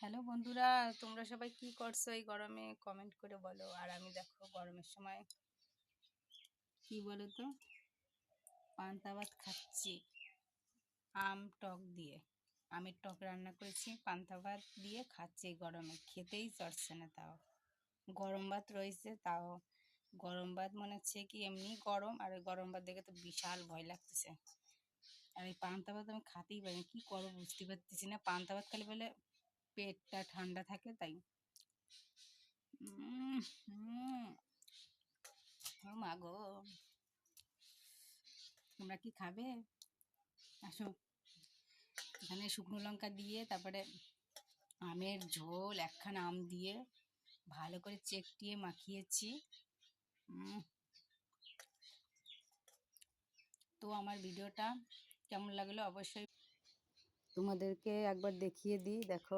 Hello বন্ধুরা, তোমরা সবাই কি করছো এই গরমে? কমেন্ট করে বলো। আর আমি দেখো গরমের সময় কি বলো তো, পান্তা ভাত খাচ্ছি আম টক দিয়ে। আমের টক রান্না করেছি, পান্তা ভাত দিয়ে খাচ্ছি এই গরমে, খেতেই চড়ছে না। তাও গরম ভাত রয়েছে, তাও গরম ভাত মনে হচ্ছে কি এমনি গরম, আর ওই গরম ভাত দেখে তো বিশাল ভয় লাগতেছে। আর এই পান্তা ভাত আমি খাতেই পারি না, কি করবো বুঝতে পারতেছি না। পান্তা ভাত খেলে বলে পেটটা ঠান্ডা থাকে, তাই উম হুম ও মা গো, তোমরা কি খাবে? আসো, এখানে শুকনো লঙ্কা দিয়ে, তারপরে আমের ঝোল, একখানা আম দিয়ে ভালো করে চেকটিয়ে মাখিয়েছি। উম, তো আমার ভিডিওটা কেমন লাগলো অবশ্যই তোমাদেরকে একবার দেখিয়ে দিই, দেখো।